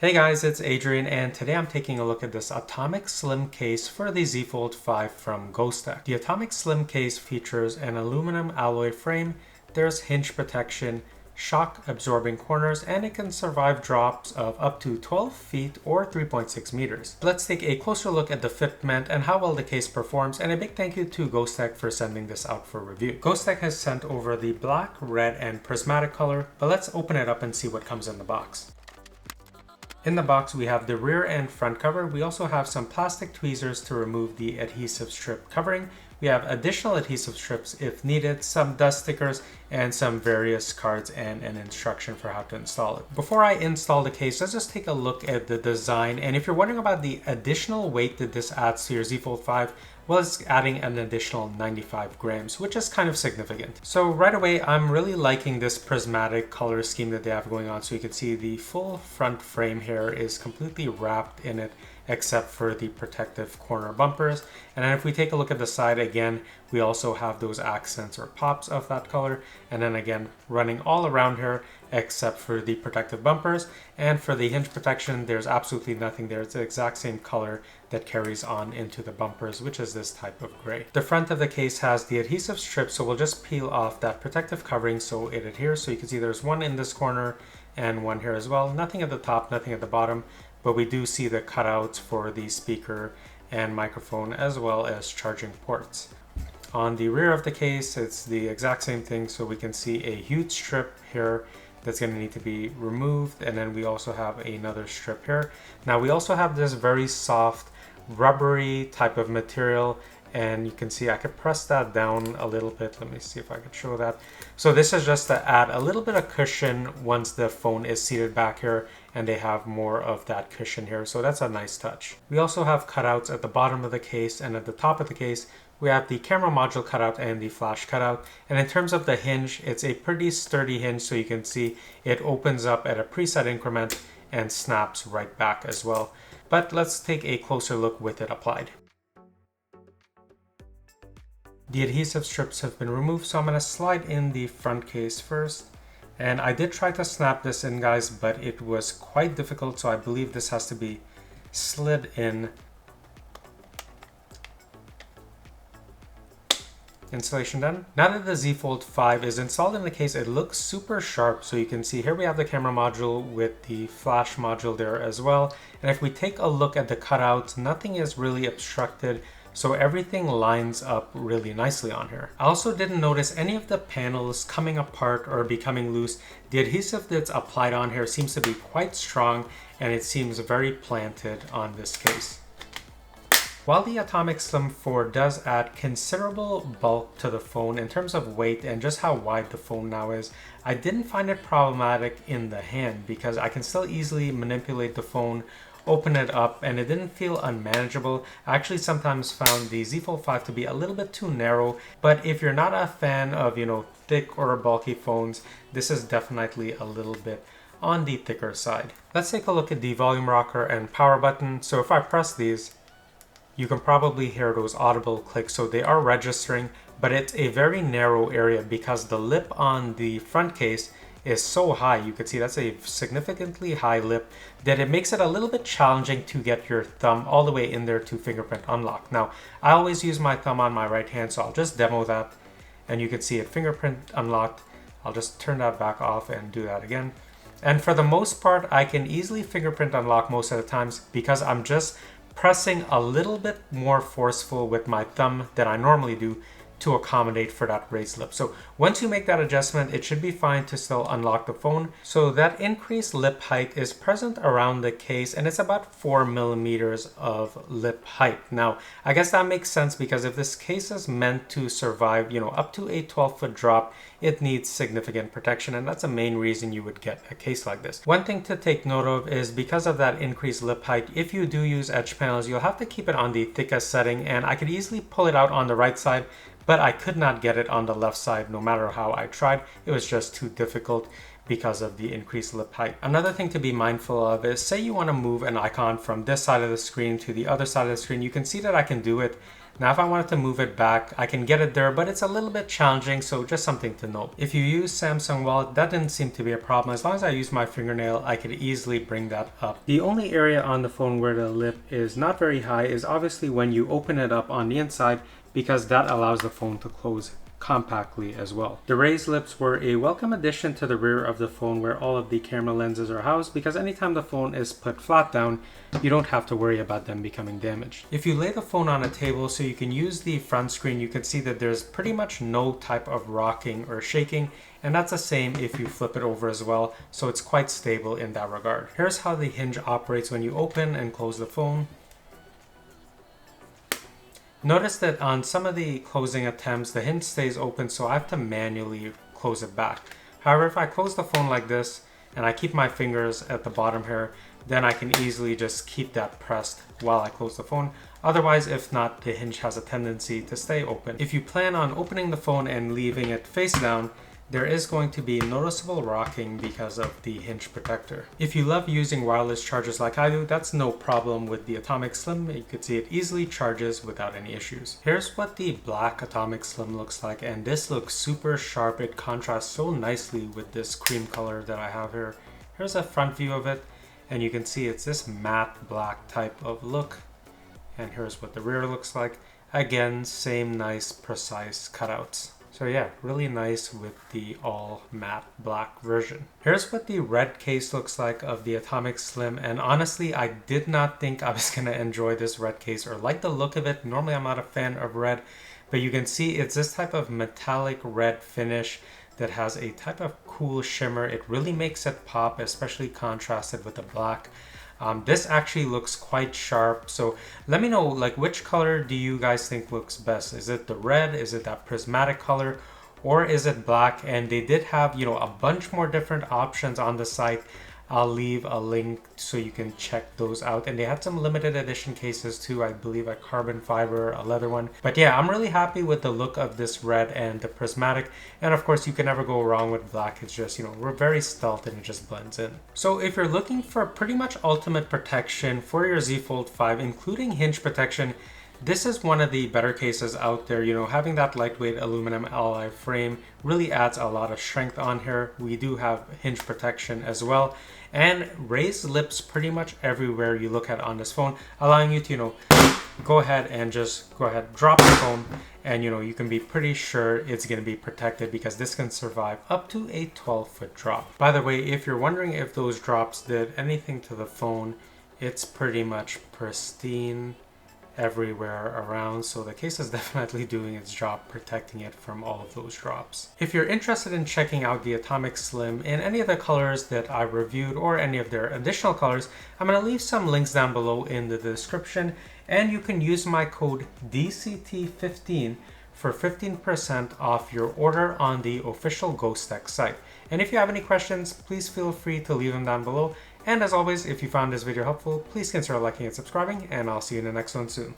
Hey guys, it's Adrian, and today I'm taking a look at this Atomic Slim case for the Z Fold 5 from Ghostek. The Atomic Slim case features an aluminum alloy frame, there's hinge protection, shock absorbing corners, and it can survive drops of up to 12 feet or 3.6 meters. Let's take a closer look at the fitment and how well the case performs, and a big thank you to Ghostek for sending this out for review. Ghostek has sent over the black, red, and prismatic color, but let's open it up and see what comes in the box. In the box, we have the rear and front cover. We also have some plastic tweezers to remove the adhesive strip covering. We have additional adhesive strips if needed, some dust stickers, and some various cards and an instruction for how to install it. Before I install the case, let's just take a look at the design. And if you're wondering about the additional weight that this adds to your Z Fold 5, well, it's adding an additional 95 grams, which is kind of significant. So right away, I'm really liking this prismatic color scheme that they have going on. So you can see the full front frame here is completely wrapped in it, except for the protective corner bumpers. And then if we take a look at the side again, we also have those accents or pops of that color. And then again, running all around here, except for the protective bumpers. And for the hinge protection, there's absolutely nothing there. It's the exact same color that carries on into the bumpers, which is this type of gray. The front of the case has the adhesive strip, so we'll just peel off that protective covering so it adheres. So you can see there's one in this corner and one here as well. Nothing at the top, nothing at the bottom, but we do see the cutouts for the speaker and microphone as well as charging ports. On the rear of the case, it's the exact same thing, so we can see a huge strip here that's going to need to be removed, and then we also have another strip here. Now we also have this very soft rubbery type of material, and you can see I could press that down a little bit. Let me see if I could show that. So this is just to add a little bit of cushion once the phone is seated back here, and they have more of that cushion here, so that's a nice touch. We also have cutouts at the bottom of the case, and at the top of the case we have the camera module cutout and the flash cutout. And in terms of the hinge, it's a pretty sturdy hinge, so you can see it opens up at a preset increment and snaps right back as well. But let's take a closer look with it applied. The adhesive strips have been removed, so I'm going to slide in the front case first. And I did try to snap this in, guys, but it was quite difficult, so I believe this has to be slid in. Installation done. Now that the Z Fold 5 is installed in the case, it looks super sharp. So you can see here we have the camera module with the flash module there as well. And if we take a look at the cutouts, nothing is really obstructed, so everything lines up really nicely on here. I also didn't notice any of the panels coming apart or becoming loose. The adhesive that's applied on here seems to be quite strong, and it seems very planted on this case. While the Atomic Slim 4 does add considerable bulk to the phone in terms of weight and just how wide the phone now is, I didn't find it problematic in the hand because I can still easily manipulate the phone, open it up, and it didn't feel unmanageable. I actually sometimes found the Z Fold 5 to be a little bit too narrow, but if you're not a fan of, thick or bulky phones, this is definitely a little bit on the thicker side. Let's take a look at the volume rocker and power button. So if I press these, you can probably hear those audible clicks, so they are registering, but it's a very narrow area because the lip on the front case is so high. You can see that's a significantly high lip that it makes it a little bit challenging to get your thumb all the way in there to fingerprint unlock. Now, I always use my thumb on my right hand, so I'll just demo that, and you can see it fingerprint unlocked. I'll just turn that back off and do that again. And for the most part, I can easily fingerprint unlock most of the times because I'm just pressing a little bit more forceful with my thumb than I normally do to accommodate for that raised lip. So once you make that adjustment, it should be fine to still unlock the phone. So that increased lip height is present around the case, and it's about 4 millimeters of lip height. Now, I guess that makes sense because if this case is meant to survive, up to a 12-foot drop, it needs significant protection, and that's the main reason you would get a case like this. One thing to take note of is because of that increased lip height, if you do use edge panels, you'll have to keep it on the thickest setting, and I could easily pull it out on the right side, but I could not get it on the left side no matter how I tried. It was just too difficult. because of the increased lip height. Another thing to be mindful of is, say you want to move an icon from this side of the screen to the other side of the screen, you can see that I can do it. Now if I wanted to move it back, I can get it there, but it's a little bit challenging, so just something to note. If you use Samsung Wallet, that didn't seem to be a problem. As long as I use my fingernail, I could easily bring that up. The only area on the phone where the lip is not very high is obviously when you open it up on the inside, because that allows the phone to close compactly as well. The raised lips were a welcome addition to the rear of the phone where all of the camera lenses are housed, because anytime the phone is put flat down, you don't have to worry about them becoming damaged. If you lay the phone on a table so you can use the front screen, you can see that there's pretty much no type of rocking or shaking, and that's the same if you flip it over as well, so it's quite stable in that regard. Here's how the hinge operates when you open and close the phone. Notice that on some of the closing attempts, the hinge stays open, so I have to manually close it back. However, if I close the phone like this and I keep my fingers at the bottom here, then I can easily just keep that pressed while I close the phone. Otherwise, if not, the hinge has a tendency to stay open. If you plan on opening the phone and leaving it face down, there is going to be noticeable rocking because of the hinge protector. If you love using wireless chargers like I do, that's no problem with the Atomic Slim. You can see it easily charges without any issues. Here's what the black Atomic Slim looks like, and this looks super sharp. It contrasts so nicely with this cream color that I have here. Here's a front view of it, and you can see it's this matte black type of look. And here's what the rear looks like. Again, same nice precise cutouts. So yeah, really nice with the all matte black version. Here's what the red case looks like of the Atomic Slim, and honestly, I did not think I was gonna enjoy this red case or like the look of it. Normally I'm not a fan of red, but you can see it's this type of metallic red finish that has a type of cool shimmer. It really makes it pop, especially contrasted with the black. This actually looks quite sharp, so let me know, like, which color do you guys think looks best? Is it the red? Is it that prismatic color? Or is it black? And they did have, you know, a bunch more different options on the site. I'll leave a link so you can check those out. And they had some limited edition cases too, I believe a carbon fiber, a leather one. But yeah, I'm really happy with the look of this red and the prismatic. And of course, you can never go wrong with black. It's just, you know, we're very stealth and it just blends in. So if you're looking for pretty much ultimate protection for your Z Fold 5, including hinge protection, this is one of the better cases out there. You know, having that lightweight aluminum alloy frame really adds a lot of strength on here. We do have hinge protection as well, and raised lips pretty much everywhere you look at on this phone, allowing you to, you know, go ahead and just drop the phone, and you know, you can be pretty sure it's going to be protected because this can survive up to a 12-foot drop. By the way, if you're wondering if those drops did anything to the phone, it's pretty much pristine everywhere around, so the case is definitely doing its job protecting it from all of those drops. If you're interested in checking out the Atomic Slim in any of the colors that I reviewed or any of their additional colors, I'm going to leave some links down below in the description, and you can use my code DCT15 for 15% off your order on the official Ghostek site. And if you have any questions, please feel free to leave them down below. And as always, if you found this video helpful, please consider liking and subscribing, and I'll see you in the next one soon.